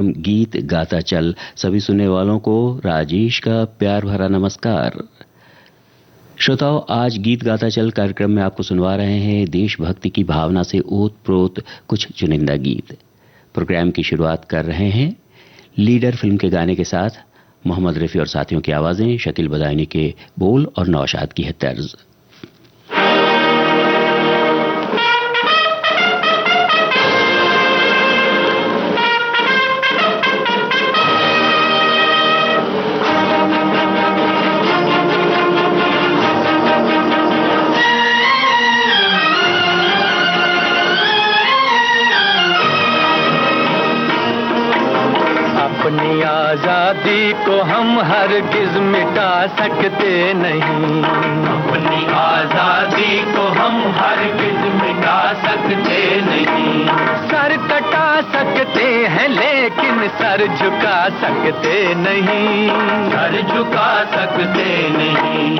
गीत गाता चल सभी सुनने वालों को राजेश का प्यार भरा नमस्कार। श्रोताओं, आज गीत गाता चल कार्यक्रम में आपको सुनवा रहे हैं देशभक्ति की भावना से ओत-प्रोत कुछ चुनिंदा गीत। प्रोग्राम की शुरुआत कर रहे हैं लीडर फिल्म के गाने के साथ। मोहम्मद रफी और साथियों की आवाजें, शकील बदायूनी के बोल और नौशाद की है तर्ज। अपनी आजादी को हम हरगिज मिटा सकते नहीं। अपनी आजादी को हम हरगिज मिटा सकते नहीं। सर कटा सकते हैं लेकिन सर झुका सकते नहीं। सर झुका सकते नहीं।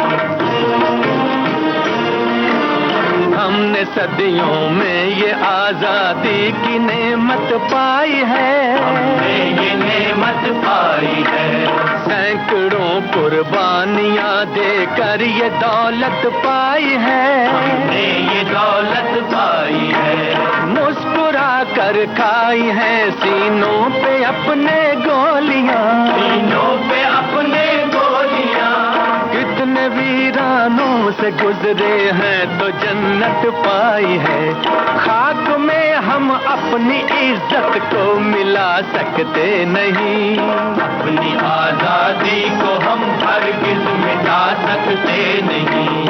हमने सदियों में ये आजादी की नेमत पाई है। हमने ये नेमत पाई है। सैकड़ों कुर्बानियां देकर ये दौलत पाई है। हमने ये दौलत पाई है। मुस्कुरा कर खाई है सीनों पे अपने गोलियां। सीनों पे अपने गोलियां। कितने वीरानों से गुजरे हैं तो जन्नत पाई है। खाक में हम अपनी इज्जत को मिला सकते नहीं। अपनी आजादी को हम हरगिज मिटा सकते नहीं।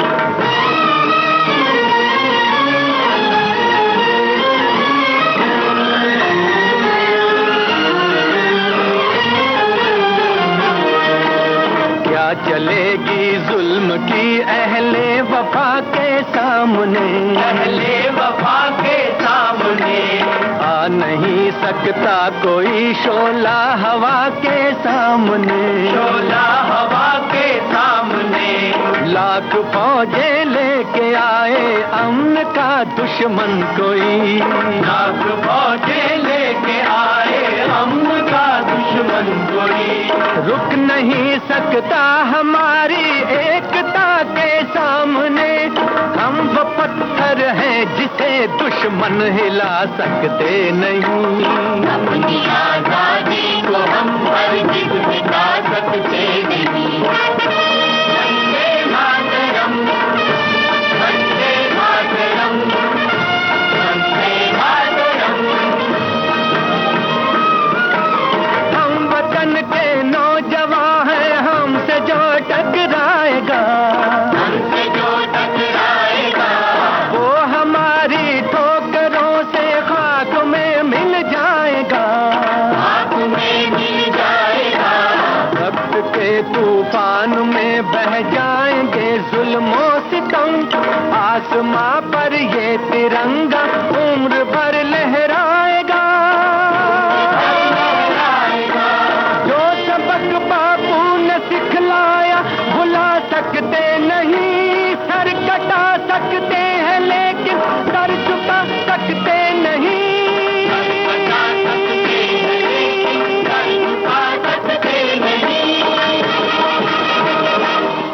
क्या चलेगी जुल्म की अहले वफा के सामने। अहले वफा के सामने आ नहीं सकता कोई शोला हवा के सामने। शोला हवा के सामने लाख फौजें लेके आए अमन का दुश्मन कोई। लाख फौजें लेके आए अमन का दुश्मन कोई। रुक नहीं सकता हमारी एकता के सामने। हम वो पत्थर हैं जिसे दुश्मन हिला सकते नहीं। अपनी आजादी को हम हरगिज मिटा सकते नहीं। वंदे मातरम, वंदे मातरम, वंदे मातरम। हम वतन के नौजवान हैं, हमसे जो टकराएगा। हमसे जो टकराएगा वो हमारी ठोकरों से खाक में मिल जाएगा। खाक में मिल जाएगा। वक्त के तूफान में बह जाएंगे जुल्मों सितम। आसमां पर ये तिरंगा उम्र भर लहराएगा। जो सबक बापू ने सिखलाया भुला सकते नहीं। सर कटा सकते हैं लेकिन सर झुका सकते नहीं।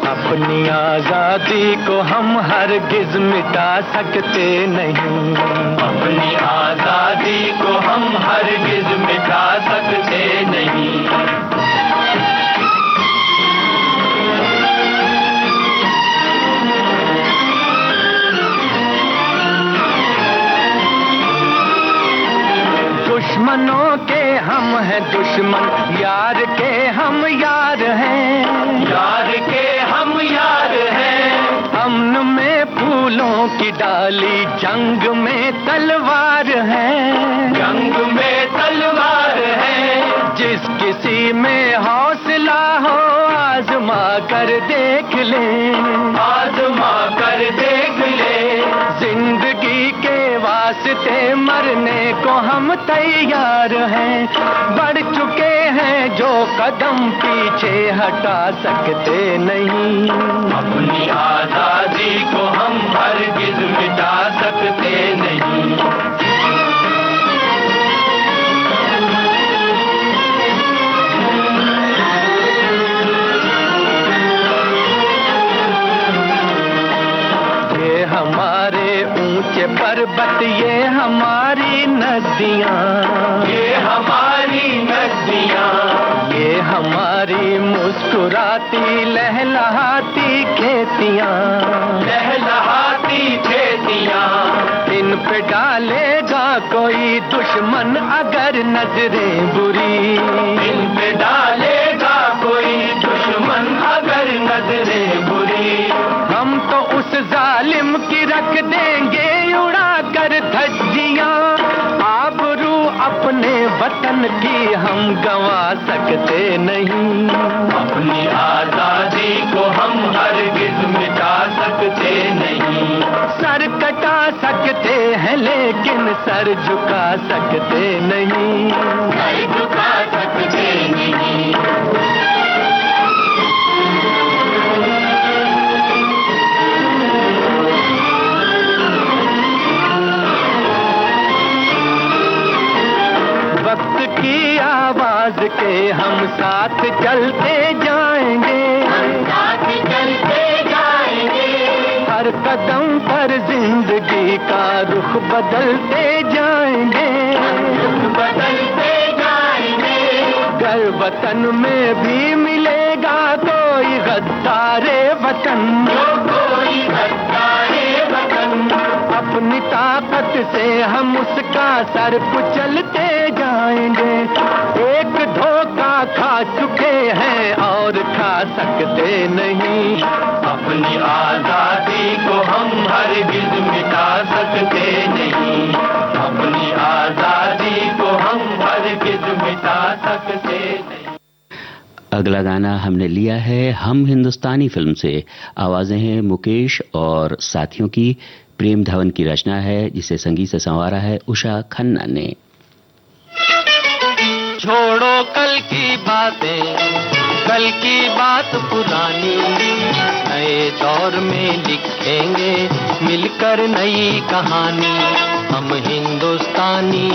अपनी आजादी को हम हरगिज मिटा सकते नहीं। अपनी आजादी को हम हरगिज मिटा सकते नहीं। दुश्मनों के हम हैं दुश्मन, यार के हम यार हैं। यार के हम यार हैं। अमन में फूलों की डाली, जंग में तलवार है। जंग में तलवार है। जिस किसी में हौसला हो आजमा कर देख ले। आजमा कर देख ले। जिंदगी के वास्ते मरने को हम तैयार हैं। बढ़ चुके हैं जो कदम पीछे हटा सकते नहीं। अपनी आजादी को हम हरगिज मिटा सकते नहीं। नदियाँ, ये हमारी नदियाँ, ये हमारी मुस्कुराती लहलहाती खेतियाँ, लहलहाती खेतियाँ। इन पे डालेगा कोई दुश्मन अगर नजरें बुरी, इन पे डालेगा कोई दुश्मन अगर नजरें बुरी। हम तो उस जालिम की रख देंगे उड़ा कर धज्जियाँ, आबरू अपने वतन की हम गंवा सकते नहीं, अपनी आजादी को हम हरगिज मिटा सकते नहीं। सर कटा सकते हैं लेकिन सर झुका सकते नहीं, सर झुका सकते नहीं। वक्त की आवाज के हम साथ चलते जाएंगे, साथ चलते जाएंगे। हर कदम पर जिंदगी का रुख बदलते जाएंगे, रुख बदलते जाएंगे। घर वतन में भी मिलेगा कोई गद्दारे वतन, कोई गद्दारे वतन। अपनी ताकत से हम उसका सर कुचलते जाएंगे। एक धोखा खा चुके हैं और खा सकते नहीं, अपनी आजादी को हम हरगिज मिटा सकते नहीं, अपनी आजादी को हम हरगिज मिटा सकते नहीं। अगला गाना हमने लिया है हम हिंदुस्तानी फिल्म से। आवाजें हैं मुकेश और साथियों की। प्रेम धवन की रचना है जिसे संगीत से संवारा है उषा खन्ना ने। छोड़ो कल की बातें, कल की बात पुरानी, नए दौर में लिखेंगे मिलकर नई कहानी। हम हिंदुस्तानी,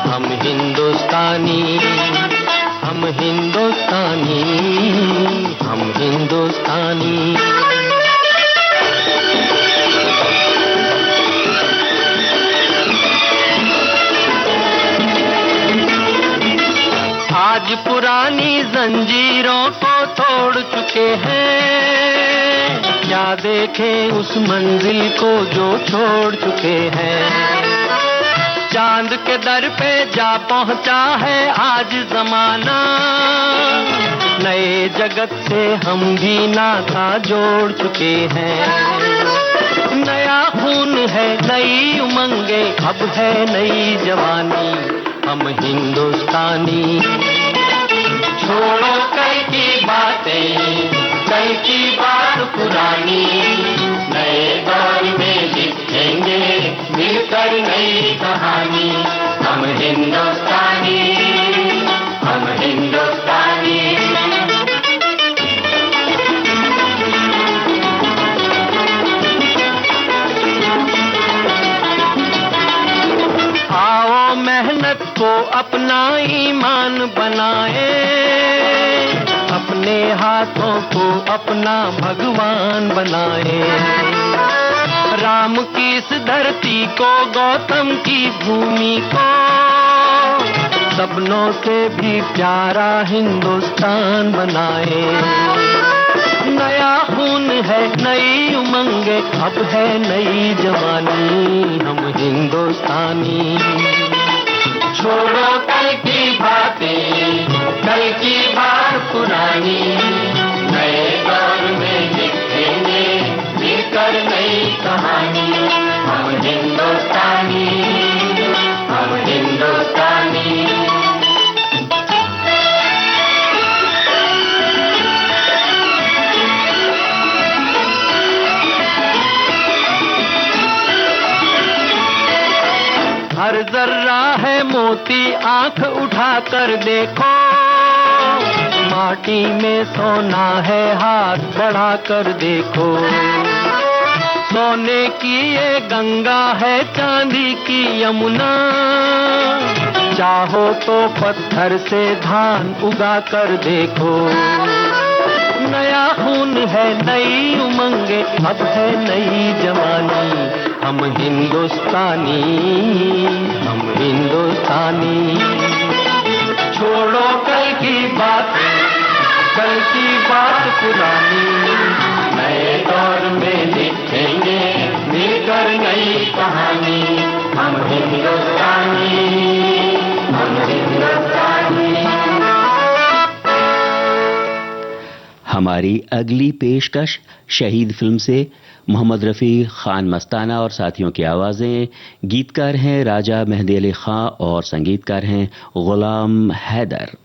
हम हिंदुस्तानी, हम हिंदुस्तानी, हम हिंदुस्तानी। आज पुरानी जंजीरों को तोड़ चुके हैं, क्या देखें उस मंजिल को जो छोड़ चुके हैं। चांद के दर पे जा पहुंचा है आज जमाना, नए जगत से हम भी नाता जोड़ चुके हैं। नया खून है, नई उमंगे, अब है नई जवानी। हम हिंदुस्तानी। छोड़ो कल की बातें, कल की बात पुरानी, नए दौर में लिखेंगे मिलकर नई कहानी। हम हिंदुस्तानी, हम हिंदुस्तानी। आओ मेहनत को अपना ईमान बनाए, अपने हाथों को अपना भगवान बनाए। राम की इस धरती को, गौतम की भूमि को, सपनों से भी प्यारा हिंदुस्तान बनाए। नया खून है, नई उमंगे, अब है नई जवानी। हम हिंदुस्तानी। छोड़ो कल की बातें, कल की बात पुरानी, नए दौर में लिखेंगे मिलकर नई कहानी। हम हिंदुस्तानी, हम हिंदुस्तानी। हर जर्रा है मोती, आंख उठाकर देखो, माटी में सोना है, हाथ बढ़ाकर देखो। सोने की ये गंगा है, चांदी की यमुना, चाहो तो पत्थर से धान उगा कर देखो। नया खून है, नई उमंगे, अब है नई जवानी। हम हिंदुस्तानी, हम हिंदुस्तानी। छोड़ो कल की बात, कल की बात पुरानी। नए दौर में लिखेंगे मिलकर नई कहानी। हम हिंदुस्तानी, हम हिंदुस्तानी। हमारी अगली पेशकश शहीद फिल्म से मोहम्मद रफ़ी, खान मस्ताना और साथियों की आवाज़ें। गीतकार हैं राजा मेहदी अली खां और संगीतकार हैं गुलाम हैदर।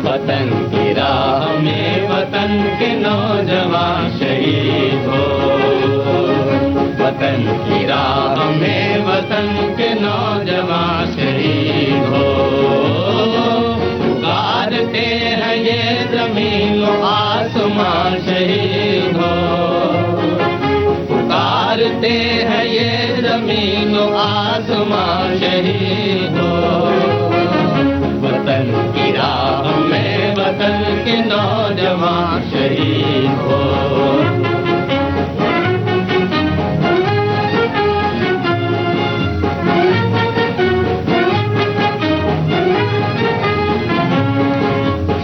वतन की राह में वतन के नौजवान शहीद हो, वतन की राह में वतन के नौजवान शहीद हो। पुकारते हैं ये जमीन आसमां शहीद हो, पुकारते हैं ये जमीन आसमां शहीद हो। वतन की राह में वतन के नौजवान शहीद हो।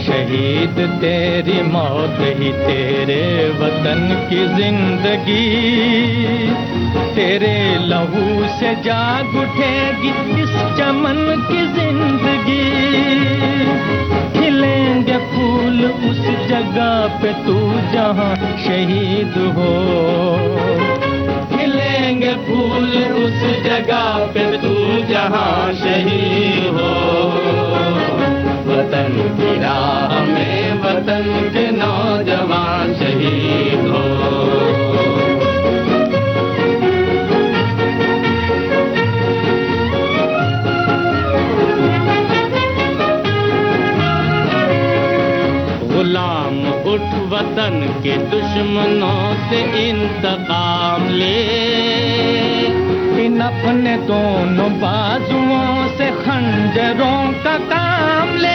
शहीद तेरी मौत ही तेरे वतन की जिंदगी, तेरे लहू से जाग उठेगी इस चमन की जिंदगी। खिलेंगे फूल उस जगह पे तू जहां शहीद हो, खिलेंगे फूल उस जगह पे तू जहां शहीद हो। वतन की राह में वतन के नौजवान शहीद हो। गुलाम उठ वतन के दुश्मनों से इंतकाम ले, इन अपने दोनों बाजुओं से खंजरों का काम ले।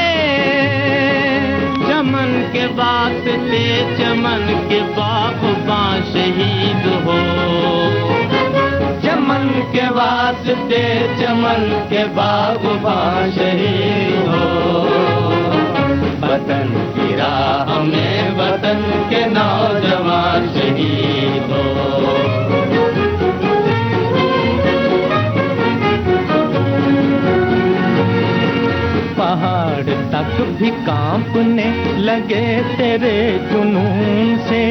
चमन के वास्ते चमन के बागबान शहीद हो, चमन के वास्ते चमन के बागबान शहीद हो। वतन की राह में वतन के नौजवान शहीद हो। पहाड़ तक भी कांपने लगे तेरे जुनून से,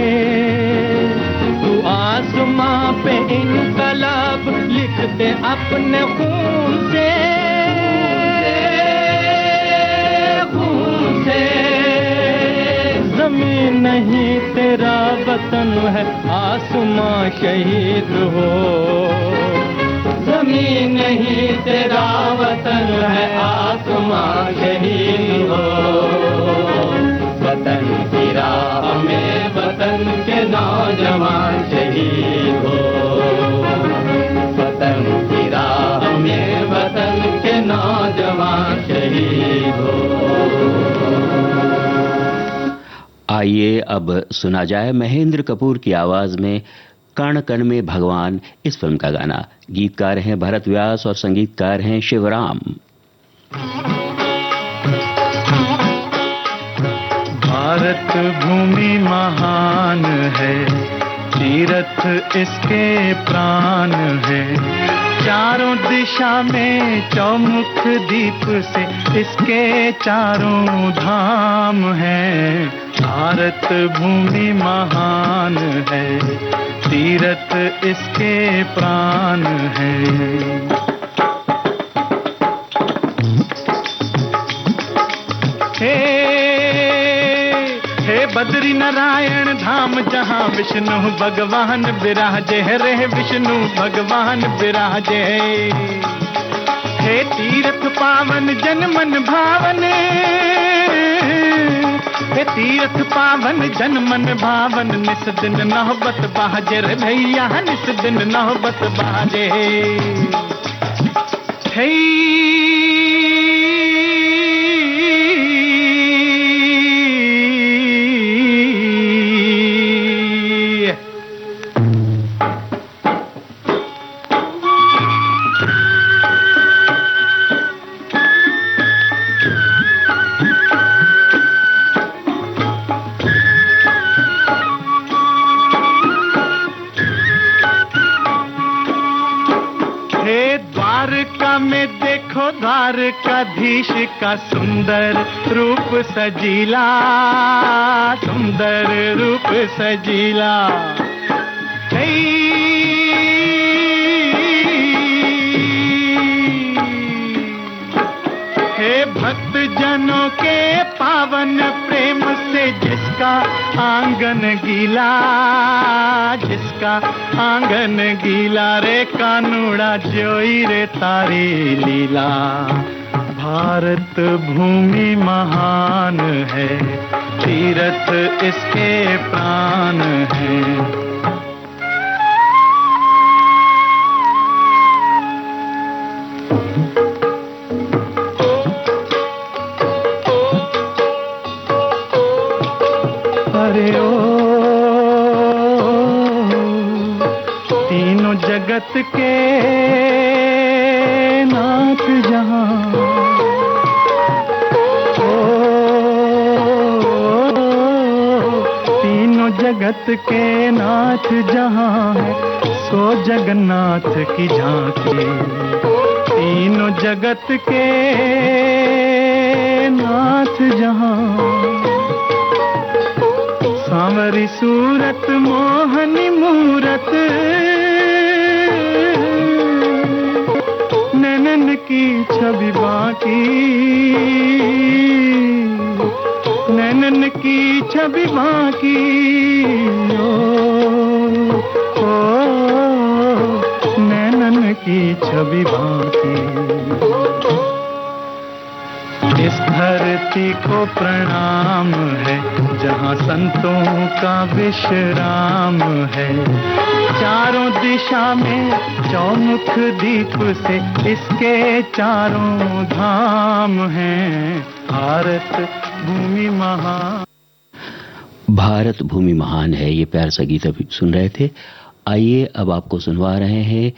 तू आसमां पे इनकलाब लिख दे अपने खून से, खून से। जमीन नहीं तेरा वतन है, आसमां शहीद हो। जमीन नहीं तेरा वतन है, आसमां शहीद हो। वतन की राह में वतन के नौजवान शहीद हो, वतन की राह में वतन के नौजवान शहीद हो। आइए अब सुना जाए महेंद्र कपूर की आवाज में कण कण में भगवान इस फिल्म का गाना। गीतकार हैं भरत व्यास और संगीतकार हैं शिवराम। भारत भूमि महान है, तीरथ इसके प्राण है। चारों दिशा में चौमुख दीप से इसके चारों धाम है। भारत भूमि महान है, तीरथ इसके प्राण है। हे बद्री नारायण धाम जहाँ विष्णु भगवान विराजे रे, विष्णु भगवान विराजे। हे तीर्थ पावन जन मन भावन, हे तीर्थ पावन जन मन भावन, निस दिन नौबत बाजे रे भैया, निस दिन नौबत बाजे। हे द्वारका में देखो द्वारकाधीश का सुंदर रूप सजीला, सुंदर रूप सजीला। हे भक्त जनों के पावन प्रेम से जिसका आंगन गीला, जिसका आंगन गीला रे कानूड़ा जोई रे तारी लीला। भारत भूमि महान है, तीर्थ इसके प्राण हैं। अरे ओ तीनों जगत के नाथ जहां, ओ तीनों जगत के नाथ जहां है, सो जगन्नाथ की झांकी। तीनों जगत के नाथ जहां, सांवरी सूरत मोहनी मूरत, नैनन की छवि बाकी, नैनन की छवि बाकी। ओ नैनन की छवि बाकी। इस धरती को प्रणाम है, जहाँ संतों का विश्राम है। चारों दिशा में चौमुख दीप से इसके चारों धाम हैं। भारत भूमि महान, भारत भूमि महान है, ये प्यार सा गीत अभी सुन रहे थे। आइए अब आपको सुनवा रहे हैं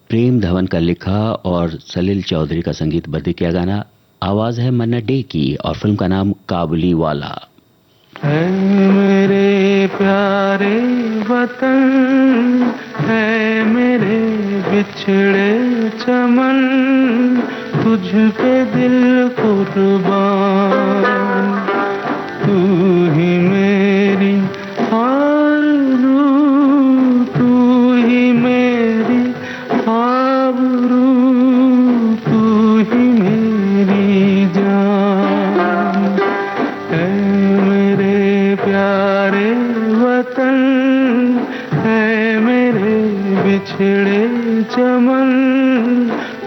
प्रेम धवन का लिखा और सलील चौधरी का संगीतबद्ध किया गाना। आवाज है मन्ना डे की और फिल्म का नाम काबुली वाला। है मेरे प्यारे वतन, है मेरे बिछड़े चमन, तुझ पे दिल कुर्बान। तू ही मेरी आरज़ू, तू ही मेरी आबरू, तू ही मेरी जान। है मेरे प्यारे वतन, है मेरे बिछड़े चमन,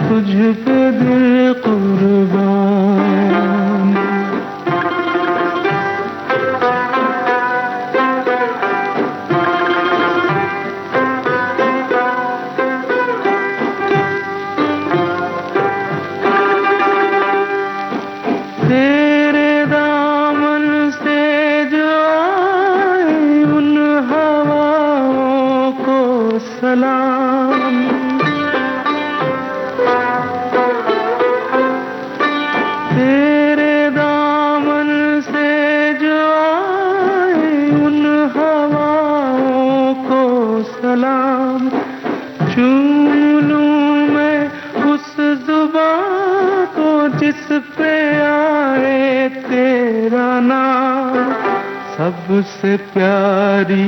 तुझ पे दिल कुर्बान। तेरे दामन से जो आए उन हवाओं को सलाम। तेरे दामन से जो आए उन हवाओं को सलाम। चूम लूं मैं उस जुबां को जिस पे आए तेरा नाम। सबसे प्यारी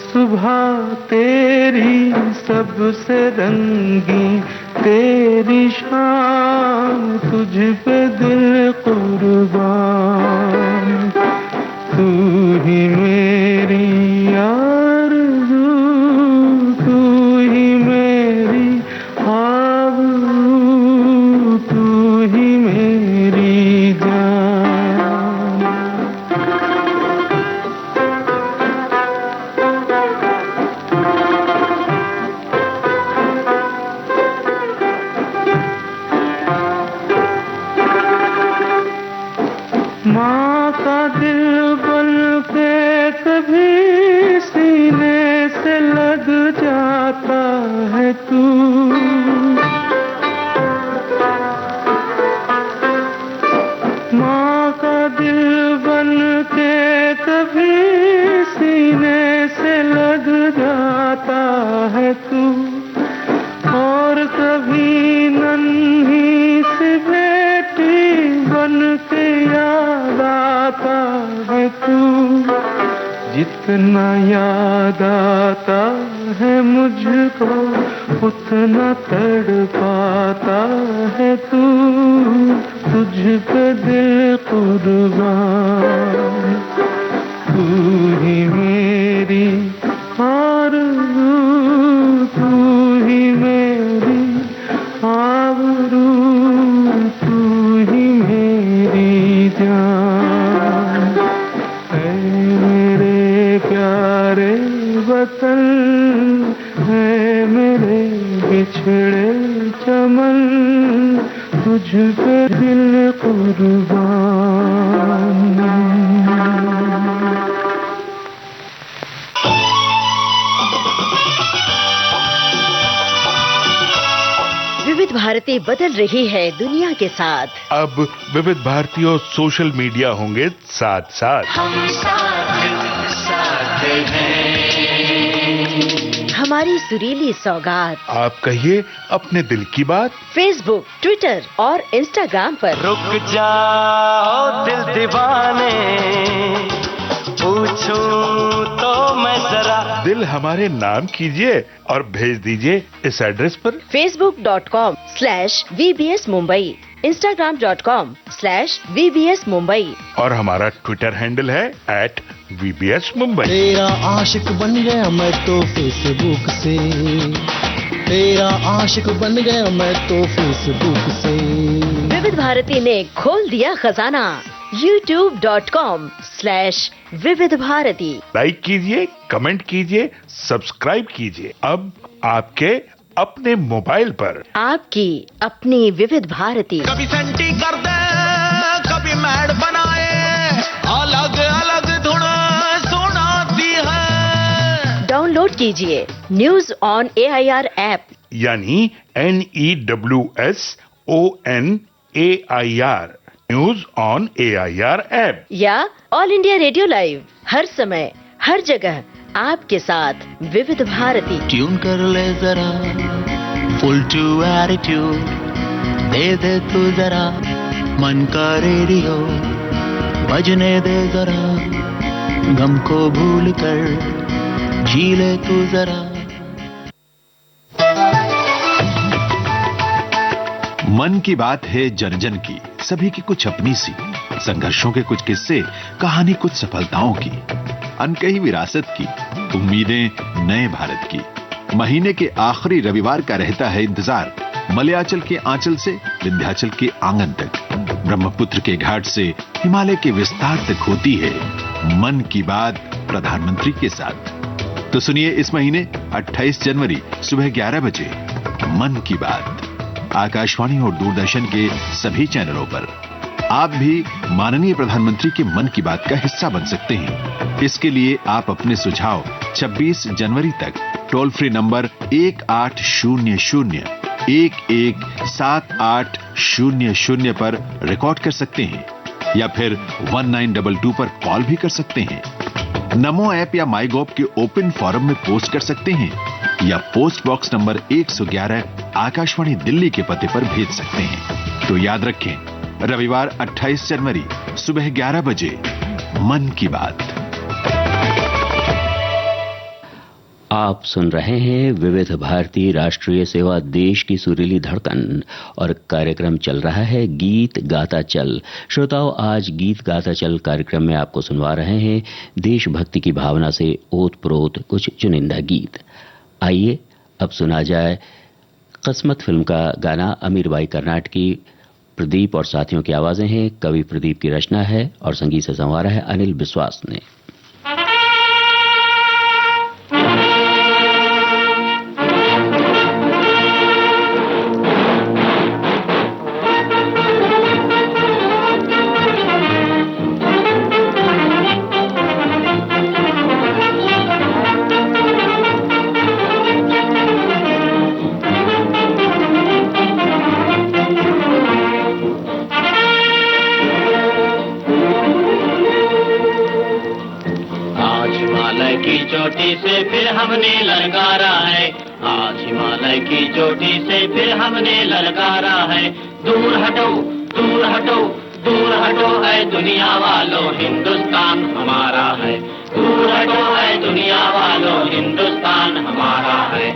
सुबह तेरी, सबसे रंगी तेरी शाम, तुझ पे दिल कुर्बान। तू ही मेरी आरज़ू, तू ही मेरी आबरू, तू ही मेरी जान। तू, जितना याद आता है मुझको उतना तड़पाता है तू, तुझ पे दिल कुर्बान, तू ही मेरी आरज़ू, तू ही मेरी आबरू, तू ही मेरी जान, है मेरे प्यारे वतन, है मेरे बिछड़े चमन, तुझ पे दिल कुर्बान। विविध भारती बदल रही है दुनिया के साथ। अब विविध भारती और सोशल मीडिया होंगे साथ साथ। हम साथ हैं। हमारी सुरीली सौगात आप कहिए अपने दिल की बात। फेसबुक, ट्विटर और इंस्टाग्राम पर। रुक जाओ दिल दीवाने, पूछूं तो मैं जरा। दिल हमारे नाम कीजिए और भेज दीजिए इस एड्रेस पर। facebook.com/VBS Mumbai, Instagram.com/VBS Mumbai और हमारा ट्विटर हैंडल है @VBS Mumbai। तेरा आशिक बन गया मैं तो फेसबुक से, तेरा आशिक बन गया मैं तो फेसबुक से। विविध भारती ने खोल दिया खजाना। youtube.com/विविध भारती। लाइक कीजिए, कमेंट कीजिए, सब्सक्राइब कीजिए। अब आपके अपने मोबाइल पर आपकी अपनी विविध भारती। कभी सेंटी कर दे, कभी मैड बनाए, अलग अलग धुन सुनाती है। डाउनलोड कीजिए न्यूज ऑन AIR ऐप, यानी NEWSONAIR, news on AIR app, या ऑल इंडिया रेडियो लाइव, हर समय हर जगह आपके साथ विविध भारती। ट्यून कर ले जरा फुल टू एटीट्यूड, दे दे तू जरा मन का रेडियो, बजने दे जरा गम को भूल कर, जी ले तू जरा। मन की बात है जन जन की, सभी की कुछ अपनी सी, संघर्षों के कुछ किस्से, कहानी कुछ सफलताओं की, अनकही विरासत की, उम्मीदें नए भारत की। महीने के आखिरी रविवार का रहता है इंतजार, मलयाचल के आंचल से विंध्याचल के आंगन तक, ब्रह्मपुत्र के घाट से हिमालय के विस्तार तक होती है मन की बात प्रधानमंत्री के साथ। तो सुनिए इस महीने 28 जनवरी सुबह 11 बजे मन की बात, आकाशवाणी और दूरदर्शन के सभी चैनलों पर। आप भी माननीय प्रधानमंत्री के मन की बात का हिस्सा बन सकते हैं। इसके लिए आप अपने सुझाव 26 जनवरी तक टोल फ्री नंबर 1800-117800 पर रिकॉर्ड कर सकते हैं, या फिर 1922 पर कॉल भी कर सकते हैं। नमो ऐप या माई गॉव के ओपन फोरम में पोस्ट कर सकते हैं, या post box number 111 Akashvani Delhi के पते पर भेज सकते हैं। तो याद रखें, रविवार 28 जनवरी सुबह 11 बजे मन की बात। आप सुन रहे हैं विविध भारती राष्ट्रीय सेवा, देश की सुरीली धड़कन, और कार्यक्रम चल रहा है गीत गाता चल। श्रोताओं, आज गीत गाता चल कार्यक्रम में आपको सुनवा रहे हैं देशभक्ति की भावना से ओत-प्रोत कुछ चुनिंदा गीत। आइए अब सुना जाए किस्मत फिल्म का गाना। अमीर बाई कर्नाट की, प्रदीप और साथियों की आवाजें हैं। कवि प्रदीप की रचना है और संगीत से संवारा है अनिल विश्वास ने। चोटी से फिर हमने ललकारा है, आज हिमालय की चोटी से फिर हमने ललकारा है। दूर हटो, दूर हटो, दूर हटो है दुनिया वालों, हिंदुस्तान हमारा है। दूर हटो है दुनिया वालों, हिंदुस्तान हमारा है।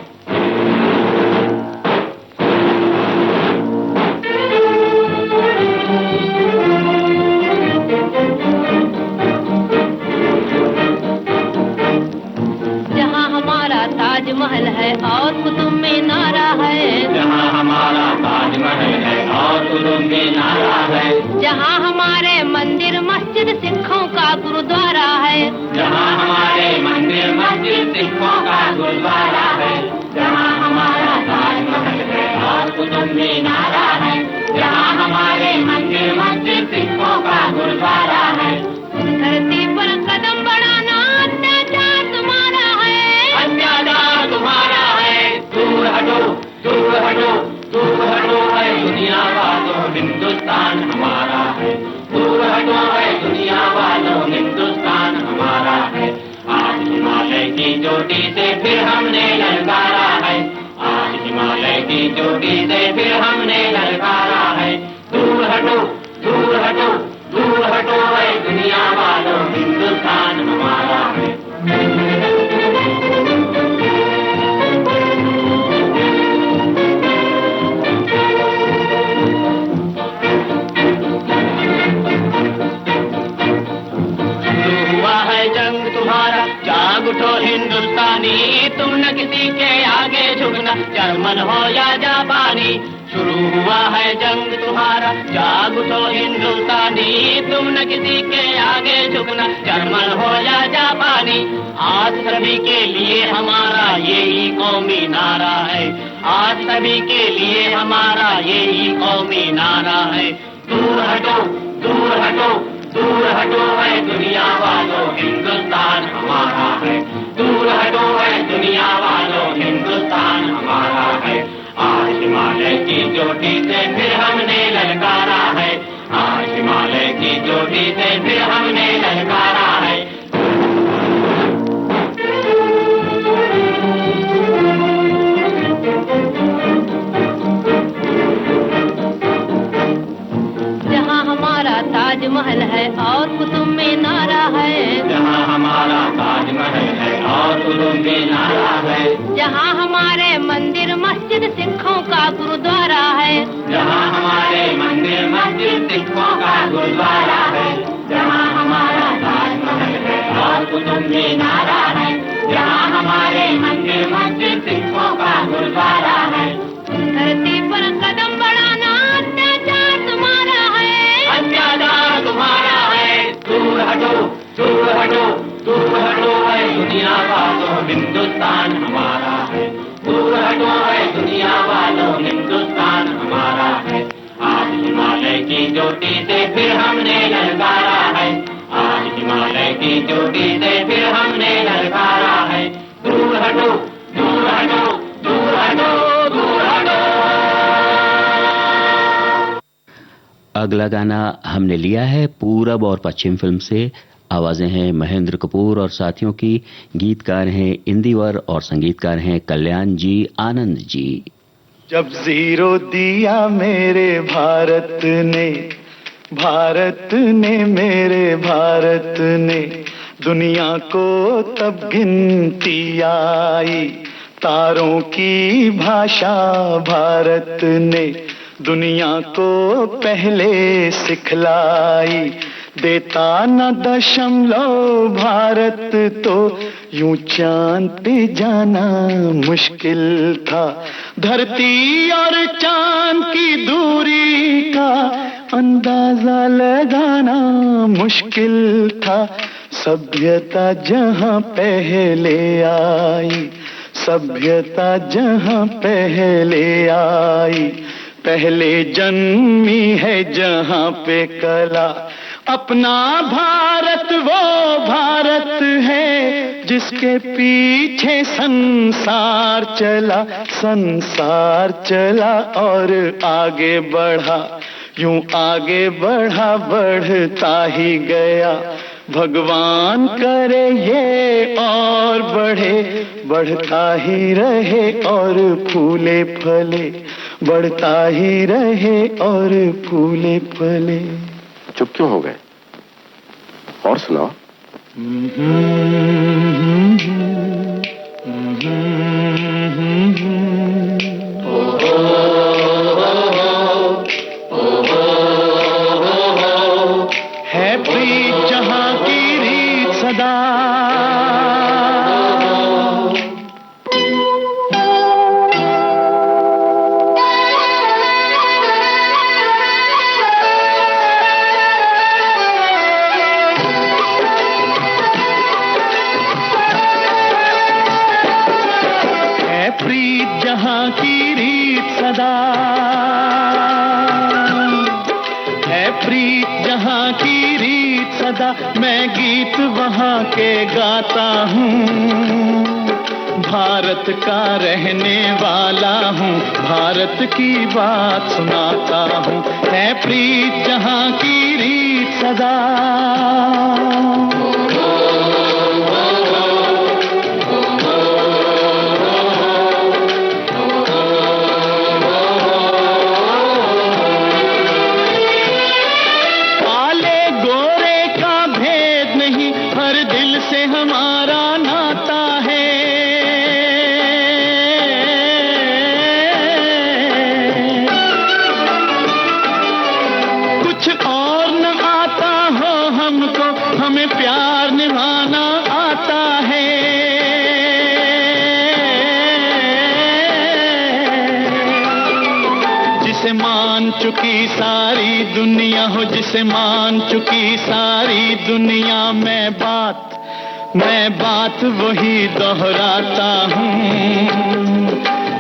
जहाँ हमारा ताजमहल है और कुतुब मीनारा है, जहाँ हमारा ताजमहल है और कुतुब मीनारा है, जहाँ हमारे मंदिर मस्जिद सिखों का गुरुद्वारा है, जहाँ हमारे मंदिर मस्जिद सिखों का गुरुद्वारा है, जहाँ हमारा ताजमहल है और कुतुब मीनारा है, जहाँ हमारे मंदिर मस्जिद सिखों का गुरुद्वारा है। धरती पर कदम बढ़ाना अत्याचार तुम्हारा है, अत्याचार तुम्हारा है। दूर हटो, दूर हटो, दूर हटो है दुनिया वालों, हिंदुस्तान हमारा है। दूर हटो है दुनिया वालों, हिंदुस्तान हमारा है। आज हिमालय की चोटी से फिर हमने ललकारा है, आज हिमालय की चोटी से फिर हमने ललकारा है। दूर हटो, दूर हटो, दूर हटो है दुनिया वालों, हिंदुस्तान हमारा है। जाग उठो हिंदुस्तानी, तुम न किसी के आगे झुकना, जर्मन हो या जापानी। शुरू हुआ है जंग तुम्हारा, जाग उठो हिंदुस्तानी, तुम न किसी के आगे झुकना, जर्मन हो या जापानी। आज सभी के लिए हमारा यही कौमी नारा है, आज सभी के लिए हमारा यही कौमी नारा है। दूर हटो, दूर हटो, दूर हटो है दुनिया वालों, हिंदुस्तान हमारा है। दूर हटो है दुनिया वालों, हिंदुस्तान हमारा है। आज हिमालय की चोटी से फिर हमने ललकारा है, आज हिमालय की चोटी से फिर हमने ललकारा है। ताजमहल है और कुतुब मीनारा है, जहाँ हमारा ताजमहल है और कुतुब मीनारा है, जहाँ हमारे मंदिर मस्जिद सिखों का गुरुद्वारा है, जहाँ हमारे मंदिर मस्जिद सिखों का गुरुद्वारा है, जहाँ हमारा ताजमहल है और कुतुब मीनारा है, जहाँ हमारे मंदिर मस्जिद सिखों का गुरुद्वारा है। धरती पर कदम बढ़ाना अत्याचार तुम्हारा है, अत्याचार तुम्हारा है। दूर हटो, दूर हटो, दूर हटो है दुनिया वालों, हिंदुस्तान हमारा है। दूर हटो है दुनिया वालों, हिंदुस्तान हमारा है। आज हिमालय की चोटी से फिर हमने ललकारा है, आज हिमालय की चोटी से फिर हमने ललकारा है। दूर हटो, दूर हटो, दूर हटो, दूर हटो। अगला गाना हमने लिया है पूरब और पश्चिम फिल्म से। आवाजें हैं महेंद्र कपूर और साथियों की, गीतकार हैं इंदिवर और संगीतकार हैं कल्याण जी, आनंद जी। जब जीरो दिया मेरे भारत ने मेरे भारत ने, दुनिया को तब गिनती आई, तारों की भाषा भारत ने दुनिया को पहले सिखलाई। देता न दशमलव भारत तो यूं चांद पे जाना मुश्किल था। धरती और चांद की दूरी का अंदाजा लगाना मुश्किल था। सभ्यता जहां पहले आई, सभ्यता जहां पहले आई, पहले जन्मी है जहां पे कला। अपना भारत वो भारत है जिसके पीछे संसार चला, संसार चला और आगे बढ़ा, यूं आगे बढ़ा बढ़ता ही गया। भगवान करे ये और बढ़े, बढ़ता ही रहे और फूले फले, बढ़ता ही रहे और फूले फले। चुप क्यों हो गए? और सुनाओ। है प्रीत जहां की रीत सदा, प्रीत जहां की रीत सदा, है प्रीत जहां की रीत सदा। मैं गीत वहां के गाता हूँ, भारत का रहने वाला हूँ, भारत की बात सुनाता हूँ। है प्रीत जहां की रीत सदा। चुकी सारी दुनिया हो, जिसे मान चुकी सारी दुनिया। मैं बात वही दोहराता हूँ,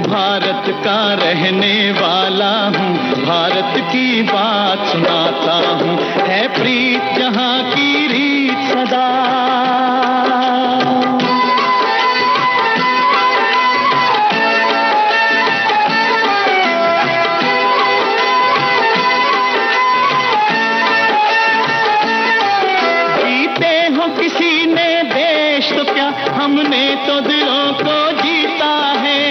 भारत का रहने वाला हूँ, भारत की बात सुनाता हूँ। है प्रीत जहां की रीत सदा। हमने तो दिलों को जीता है,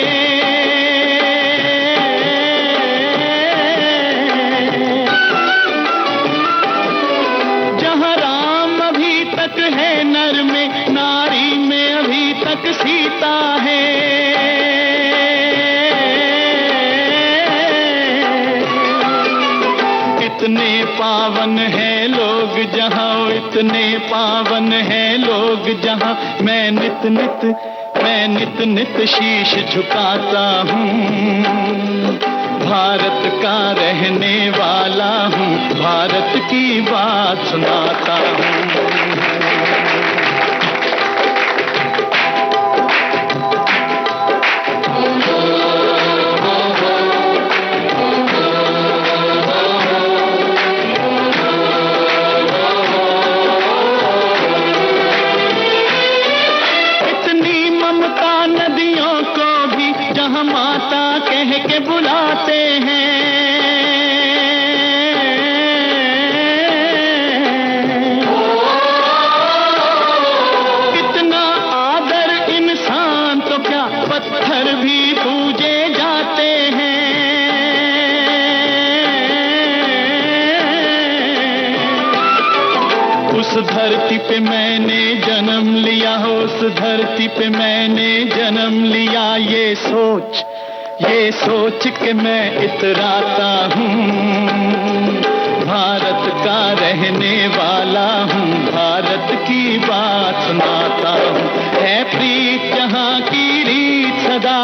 जहां राम अभी तक है नर में, नारी में अभी तक सीता है। इतने पावन है लोग जहां, इतने पावन है लोग जहां। मैं नित नित शीश झुकाता हूँ, भारत का रहने वाला हूँ, भारत की बात सुनाता हूँ। माता कह के बुलाते हैं, कितना आदर इंसान तो क्या पत्थर भी पूजे जाते हैं। उस धरती पे मैंने जन्म लिया, उस धरती पे मैंने जन्म लिया। ये सोच के मैं इतराता हूँ, भारत का रहने वाला हूँ, भारत की बात सुनाता हूँ। है प्रीत जहां की रीत सदा।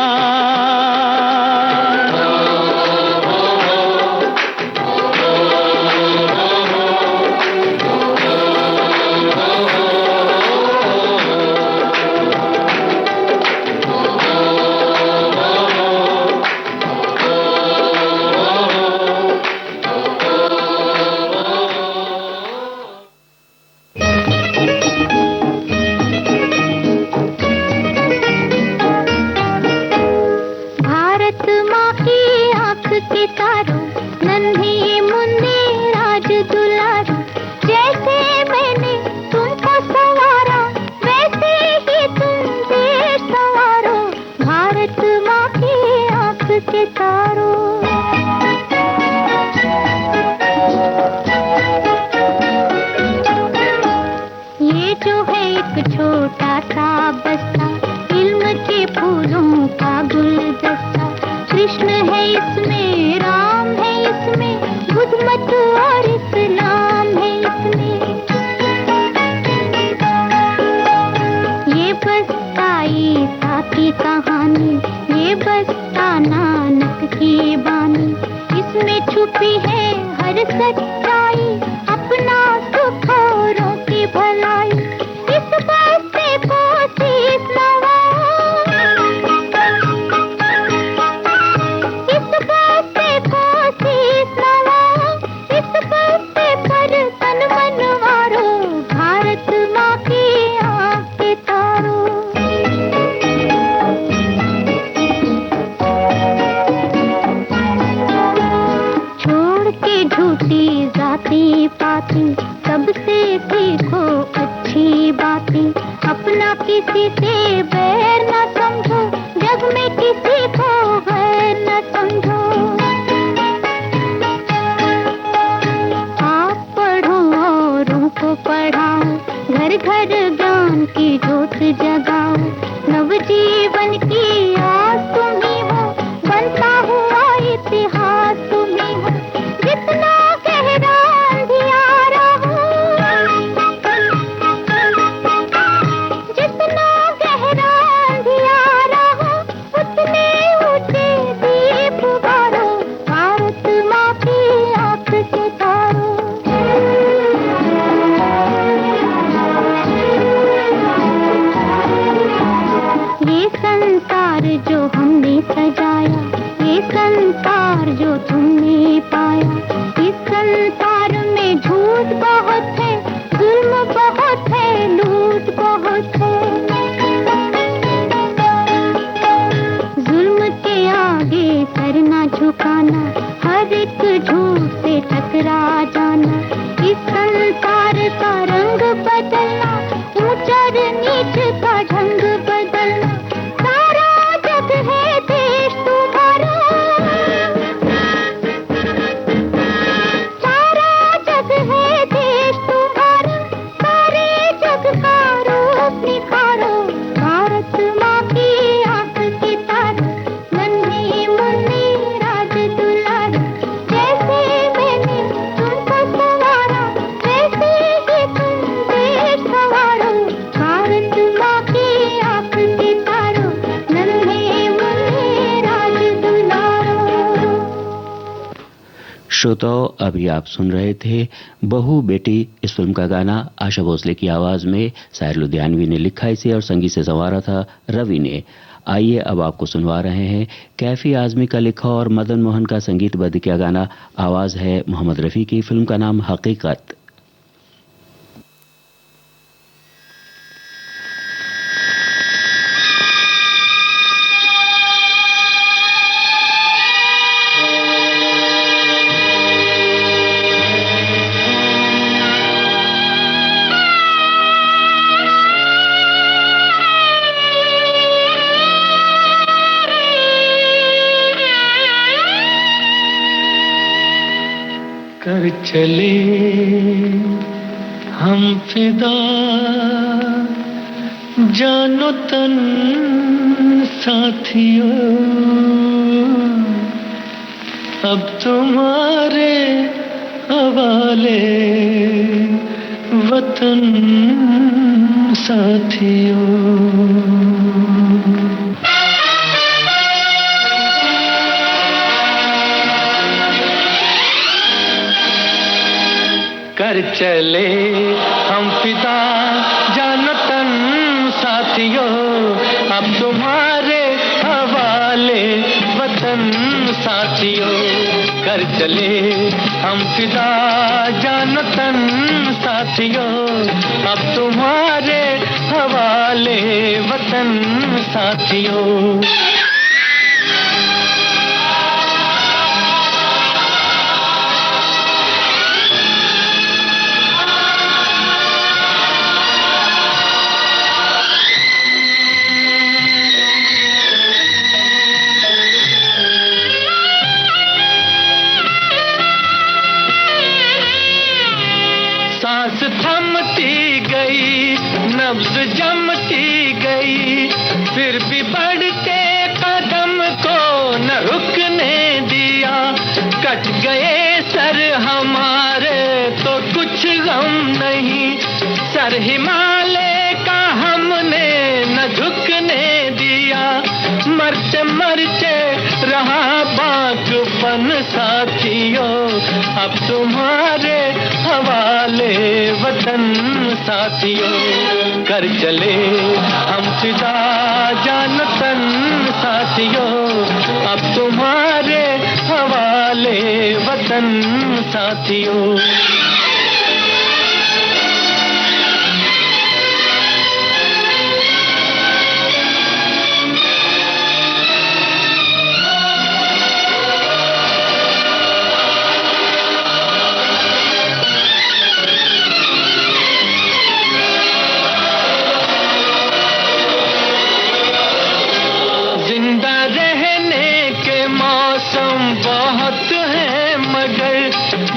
एक छोटा सा बस्ता, इल्म के फूलों का गुलदस्ता। कृष्ण है इसमें, राम है इसमें, बुद्ध मत और इस्लाम है इसमें। ये बस्ता ईसा की कहानी, ये बस्ता नानक की बानी। इसमें छुपी है हर सच्चाई, अपना सुख औरों की भलाई। इस बस्ते को शीश नवाओ, इस बस्ते को शीश नवाओ, इस बस्ते पर तन मन वारो, भारत माँ की आँख के तारो। छोड़ के झूठी जाति पाती, सबसे सीखो अच्छी बातें। अपना किसी से बैर न समझो, जग में किसी को गैर न समझो। आप पढ़ो औरों को पढ़ाओ, घर घर ज्ञान की ज्योत जगाओ। नवजीवन की आस तुम्ही हो, बनता हुआ इतिहास तुम्ही हो। जितना गहरा अंधियारा हो, जितना गहरा अंधियारा हो, उतने ऊंचे दीप बारो, भारत माँ की आँख के तारो। ये संसार जो हमने सजाया, ये संसार जो तुमने पाया। इस संसार में झूठ बहुत है, जुल्म बहुत है, लूट बहुत है। जुल्म के आगे सर ना झुकाना, हर एक झूठ से टकरा जाना। इस संसार का रंग बदलना, ऊंचा नीच का ढंग बदलना। सारा जग है देश तुम्हारा, सारा जग है देश तुम्हारा। सारे जग का रूप निखारो, भारत माँ की आँख के तारो। नन्हे मुन्ने राज दुलारा, जैसे मैंने तुमको संवारा, वैसे ही तुम देश संवारो। भारत माँ की आँख के तारो, नन्हे मुन्ने राज दुलारो। श्रोताओं, अभी आप सुन रहे थे बहू बेटी इस फिल्म का गाना आशा भोसले की आवाज में। साहिर लुधियानवी ने लिखा इसे और संगीत से संवारा था रवि ने। आइए अब आपको सुनवा रहे हैं कैफी आजमी का लिखा और मदन मोहन का संगीतबद्ध किया गाना। आवाज है मोहम्मद रफी की। फिल्म का नाम हकीकत। कर चले हम फिदा, जानो तन साथियों। अब तुम्हारे हवाले वतन साथियों। कर चले हम फिदा, जानो तन साथियों। अब तुम्हारे हवाले वतन साथियों। कर चले हम फिदा, जानो तन साथियों। अब तुम्हारे हवाले वतन साथियों। सांस थमती गई, नब्ज रोज जमती गई, फिर भी बढ़ते कदम को न रुकने दिया। कट गए सर हमारे तो कुछ गम नहीं, सर हिमालय का हमने न झुकने दिया। मरते मरते रहा बागपन साथियों, अब तुम्हारे हवाले वतन साथियों। कर चले हम फिदा जान तन साथियों, अब तुम्हारे हवाले वतन साथियों।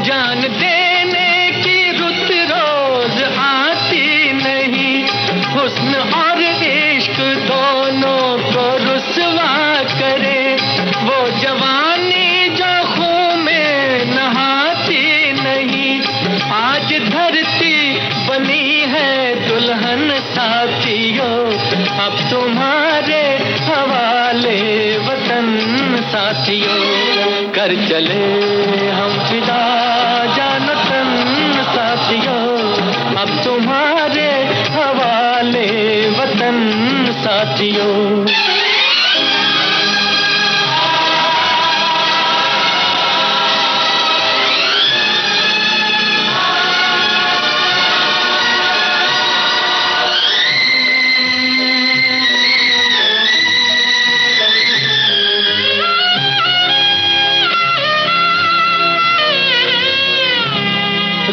जान देने की रुत रोज आती नहीं, हुस्न और इश्क दोनों को रुसवा करे। वो जवानी जो खून में नहाती नहीं, आज धरती बनी है दुल्हन साथियों, अब तुम्हारे हवाले वतन साथियों। कर चले हम फिदा जान तन साथियों, अब तुम्हारे हवाले वतन साथियों।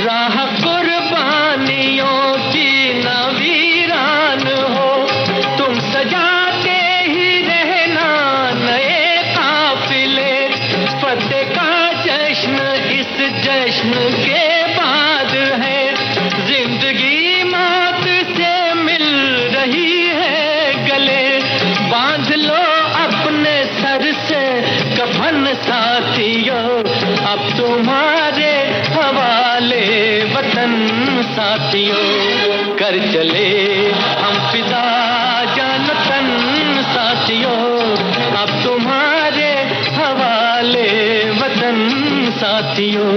राह कुर्बानियों की न वीरान हो, तुम सजाते ही रहना नए काफिले। फतेह का जश्न इस जश्न के बाद है, जिंदगी मौत से मिल रही है गले। बांध लो अपने सर से कफन साथियों, अब तुम्हारे हवाले वतन साथियों। कर चले हम फिदा जान तन साथियों, अब तुम्हारे हवाले वतन साथियों।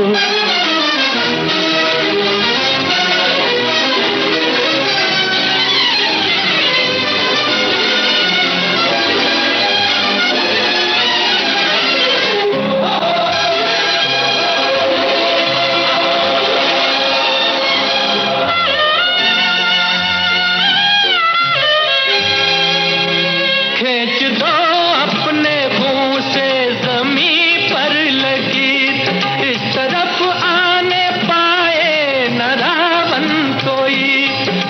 खींच दो अपने मुंह से जमीन पर लगी, इस तरफ आने पाए न रावण कोई।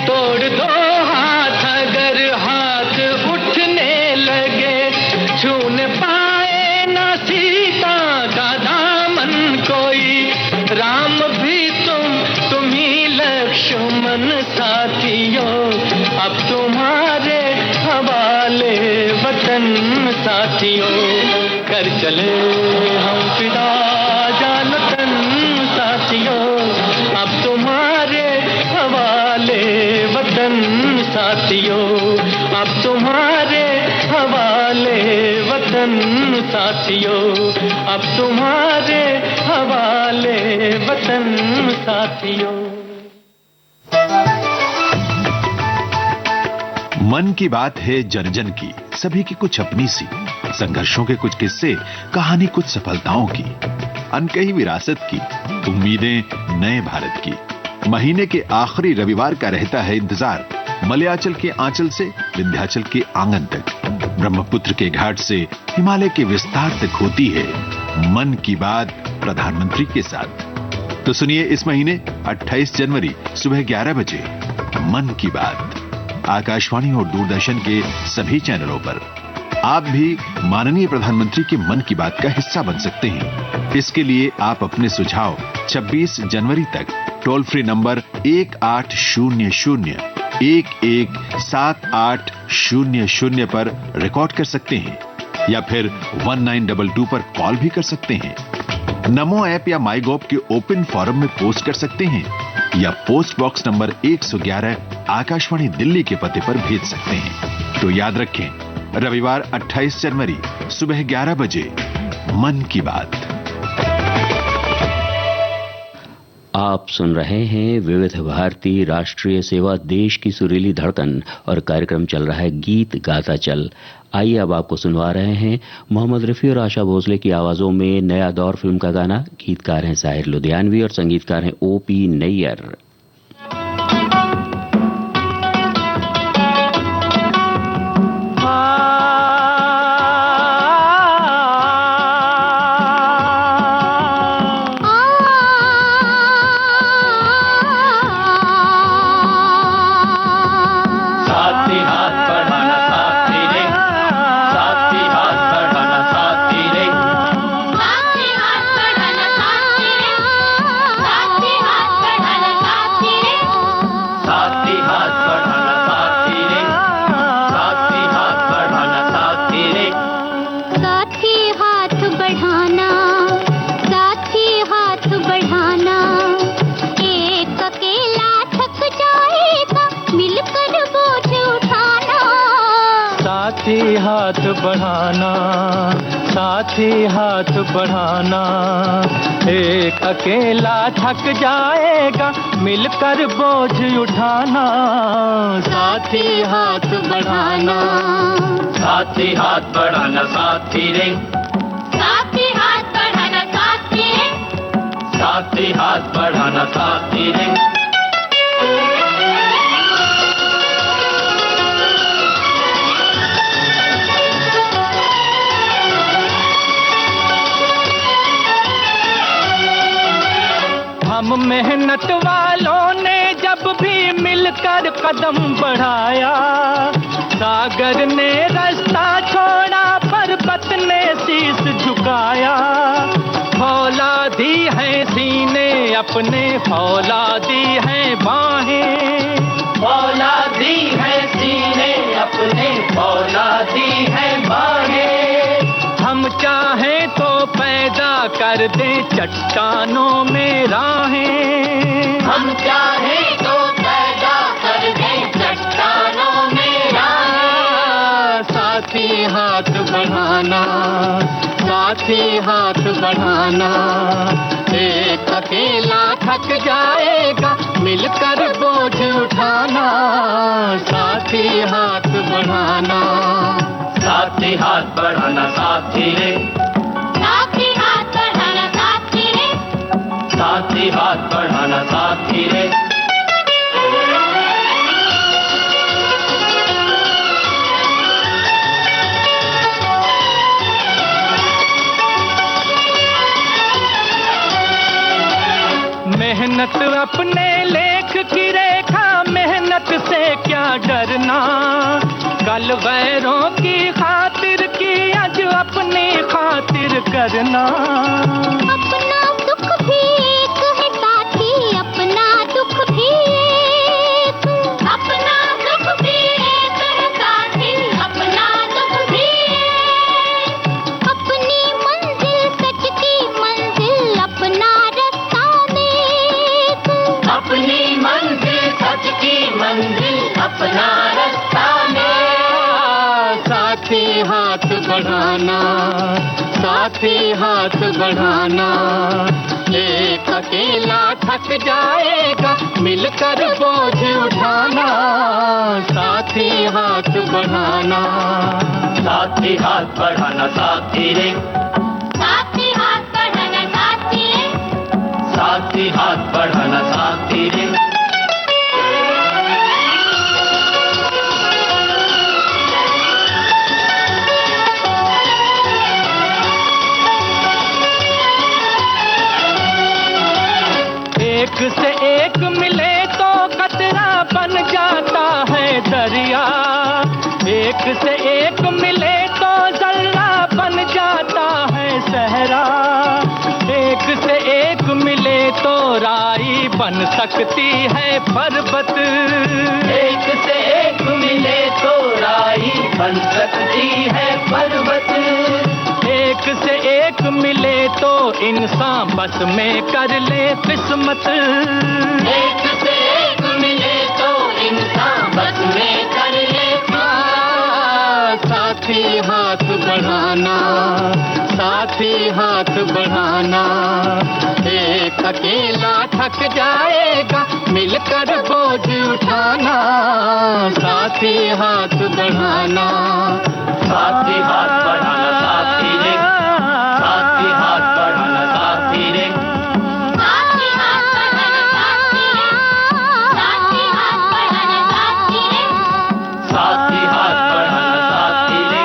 तोड़ दो हाथ अगर हाथ उठने लगे, छूने पाए न सीता का दामन कोई। राम भी तुम ही लक्ष्मण साथियों, अब तुम्हारे हवाले वतन साथियों। कर चले हम फिदा जान तन साथियों, अब तुम्हारे हवाले वतन साथियों, अब तुम्हारे हवाले वतन साथियों, अब तुम्हारे हवाले वतन साथियों। मन की बात है जन जन की, सभी की कुछ अपनी सी, संघर्षों के कुछ किस्से, कहानी कुछ सफलताओं की, अनकही विरासत की, उम्मीदें नए भारत की। महीने के आखिरी रविवार का रहता है इंतजार, मलयाचल के आंचल से विंध्याचल के आंगन तक, ब्रह्मपुत्र के घाट से हिमालय के विस्तार तक होती है मन की बात प्रधानमंत्री के साथ। तो सुनिए इस महीने 28 जनवरी सुबह 11 बजे मन की बात, आकाशवाणी और दूरदर्शन के सभी चैनलों पर। आप भी माननीय प्रधानमंत्री के मन की बात का हिस्सा बन सकते हैं। इसके लिए आप अपने सुझाव 26 जनवरी तक टोल फ्री नंबर 1800 117800 पर रिकॉर्ड कर सकते हैं या फिर 1922 पर कॉल भी कर सकते हैं। नमो ऐप या माईगॉव के ओपन फोरम में पोस्ट कर सकते हैं या post box number 111 Akashvani Delhi के पते पर भेज सकते हैं। तो याद रखें, रविवार 28 जनवरी सुबह 11 बजे मन की बात। आप सुन रहे हैं विविध भारती राष्ट्रीय सेवा, देश की सुरीली धड़कन, और कार्यक्रम चल रहा है गीत गाता चल। आइए अब आपको सुनवा रहे हैं मोहम्मद रफी और आशा भोसले की आवाजों में नया दौर फिल्म का गाना। गीतकार हैं साहिर लुधियानवी और संगीतकार हैं ओपी नैयर। हाथ बढ़ाना, साथी हाथ बढ़ाना, एक अकेला थक जाएगा मिलकर बोझ उठाना। साथी हाथ बढ़ाना, साथी हाथ बढ़ाना साथी रे, साथी हाथ बढ़ाना साथी रे, साथी हाथ बढ़ाना साथी रे। हम मेहनत वालों ने जब भी मिलकर कदम बढ़ाया, सागर ने रास्ता छोड़ा पर्वत ने शीश झुकाया। फौलादी है सीने अपने, फौलादी है बाहें, फौलादी है सीने अपने, फौलादी है बाहें। हम चाहें तो पैदा कर दे चट्टानों में राहें, हम चाहें तो पैदा कर दे चट्टानों में राहें। साथी हाथ बढ़ाना, साथी हाथ बढ़ाना, एक अकेला थक जाएगा मिलकर बोझ उठाना। साथी हाथ बढ़ाना, साथी हाथ बढ़ाना साथी रे, साथी हाथ बढ़ाना साथी रे, साथी हाथ बढ़ाना साथी रे। मेहनत अपने लेख की रेखा, मेहनत से क्या डरना। कल गैरों की खातिर की आज अपनी खातिर करना। अपना दुख भी एक है साथी, अपना दुख भी एक, अपना दुख भी एक है साथी, अपना दुख भी एक। अपनी मंजिल सच की मंजिल, अपना रास्ता देख, अपनी मंजिल सच की मंजिल, अपना रास्ता में। साथी हाथ बढ़ाना, साथी हाथ बढ़ाना, एक अकेला थक जाएगा मिलकर बोझ उठाना। साथी हाथ बढ़ाना, साथी हाथ बढ़ाना साथी रे, साथी हाथ बढ़ाना साथी रे, साथी हाथ बढ़ाना साथी रे। एक से एक मिले तो कतरा बन जाता है दरिया, एक से एक मिले तो जर्रा बन जाता है सहरा, एक से एक मिले तो राई बन सकती है पर्वत। एक से एक मिले तो राही बन सकती है पर्वत। एक से एक मिले तो इंसान बस में कर ले किस्मत। एक से एक मिले तो इंसान बस में कर ले। साथी हाथ बढ़ाना, साथी हाथ बढ़ाना, एक अकेला थक जाएगा मिलकर बोझ उठाना। साथी हाथ बढ़ाना, साथी हाथ बढ़ाना साथी रे, साथी हाथ बढ़ाना साथी रे, साथी हाथ बढ़ाना साथी रे, साथी हाथ बढ़ाना साथी रे, साथी हाथ बढ़ाना साथी रे,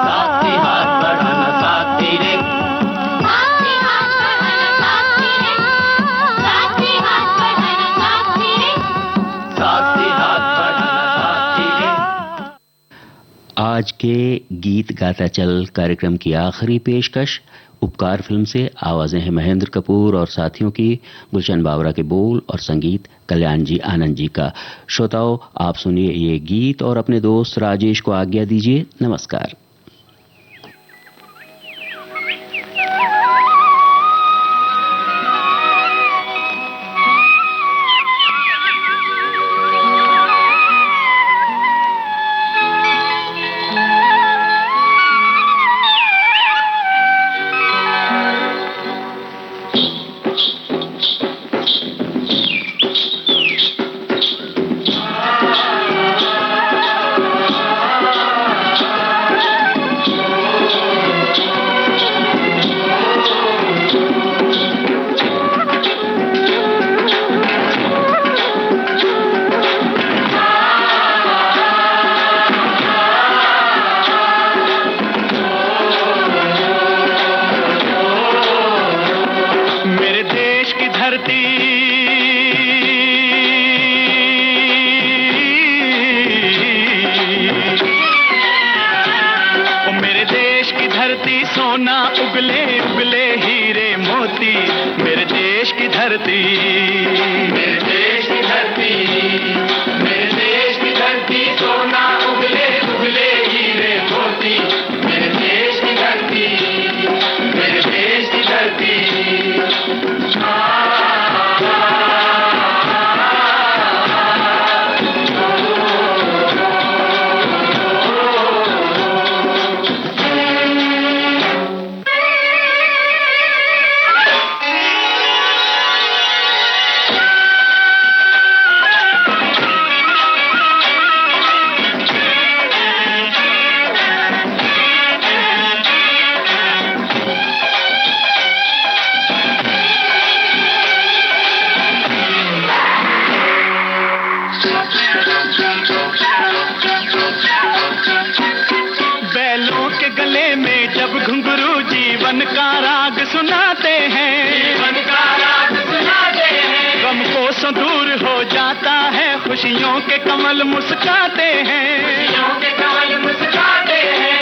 साथी हाथ बढ़ाना साथी रे, साथी हाथ बढ़ाना साथी रे, साथी हाथ बढ़ाना साथी रे, साथी हाथ बढ़ाना साथी रे। आज के गीत गाता चल कार्यक्रम की आखिरी पेशकश उपकार फिल्म से। आवाजें हैं महेंद्र कपूर और साथियों की, गुलशन बावरा के बोल और संगीत कल्याण जी आनंद जी का। श्रोताओं, आप सुनिए ये गीत और अपने दोस्त राजेश को आज्ञा दीजिए। नमस्कार। सोना उगले उगले हीरे मोती, मेरे देश की धरती, मेरे देश की धरती, मेरे देश की धरती, सोना उगले उगले हीरे मोती, मेरे देश की धरती, मेरे देश की धरती। बैलों के गले में जब घुंघरू जीवन का राग सुनाते हैं, जीवन का राग सुनाते हैं, गम को सो दूर हो जाता है, खुशियों के कमल मुस्काते हैं, खुशियों के कमल मुस्काते हैं।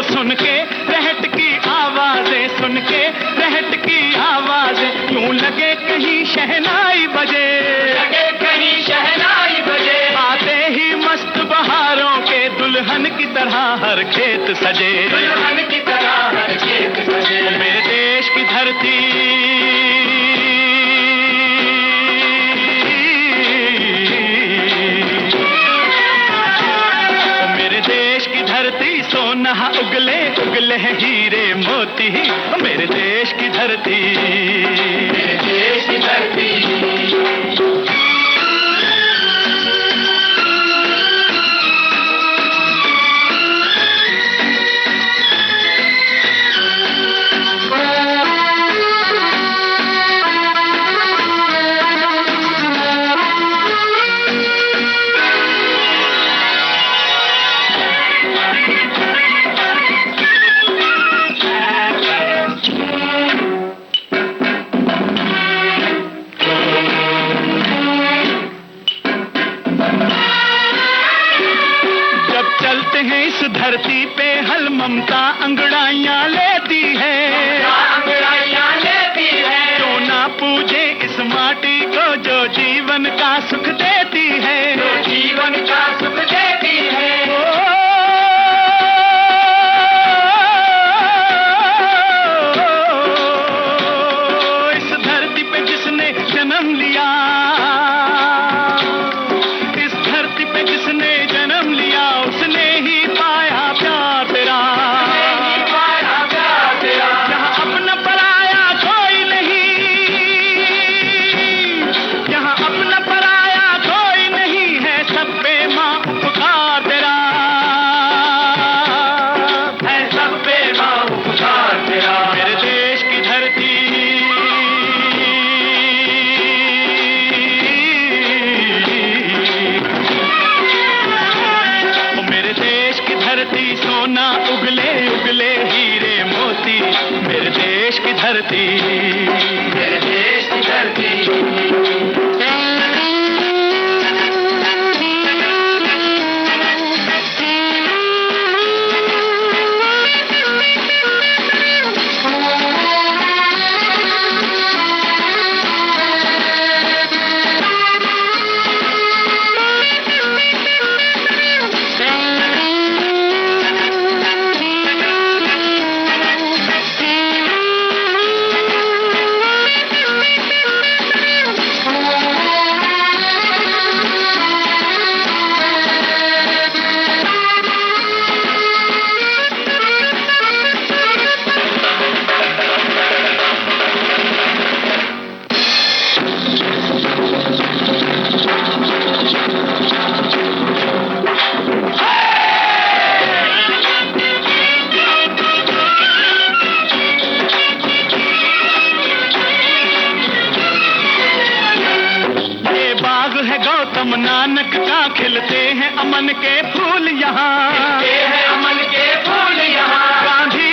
सुन के रहट की आवाजें, सुन के रहट की आवाजें, यूं लगे कहीं शहनाई बजे, लगे कहीं शहनाई बजे, आते ही मस्त बहारों के दुल्हन की तरह हर खेत सजे, दुल्हन की तरह हर खेत सजे। मेरे देश की धरती, मेरे देश की धरती, सोना उगले उगले हीरे मोती, मेरे देश की धरती, मेरे देश की धरती। ममता अंगड़ाइयां लेती है, अंगड़ाइयां लेती है। क्यों ना पूजे इस माटी को जो जीवन का सुख देती है, जो जीवन का सुख देती है। इस धरती पे जिसने जन्म लिया, इस धरती पे जिसने जन्म लिया, उसने ही पाया प्यार तेरा, पाया प्यार तेरा। यहाँ अपना पराया कोई नहीं, यहाँ अपना पराया कोई नहीं है, सब पे माँ उपकार तेरा, है सब पे माँ उपकार तेरा। मेरे देश की धरती, मेरे देश की धरती सोना उगले उगले हीरे मोती, मेरे देश की धरती, मेरे देश की धरती। गौतम नानक का खिलते हैं अमन के फूल यहाँ, खिलते हैं अमन के फूल यहाँ। गांधी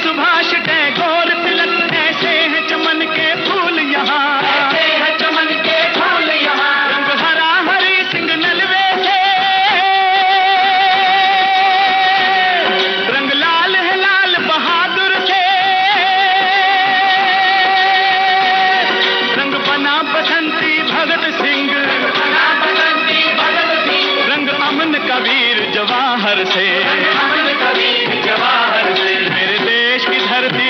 सुभाष टैगोर तिलक, ऐसे हैं चमन के फूल यहाँ, ऐसे हैं चमन के फूल यहाँ। रंग हरा हरी सिंह नलवे से, रंग लाल है लाल बहादुर से, रंग बना बसंती भगत सिंह, रंग अमन कबीर जवाहर से, अमन कबीर जवाहर से। मेरे देश की धरती,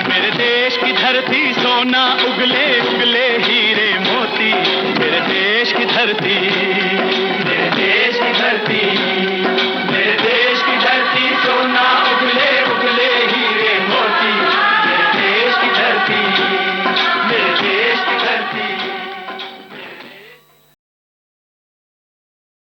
मेरे देश की धरती सोना उगले उगले हीरे मोती, मेरे देश की धरती।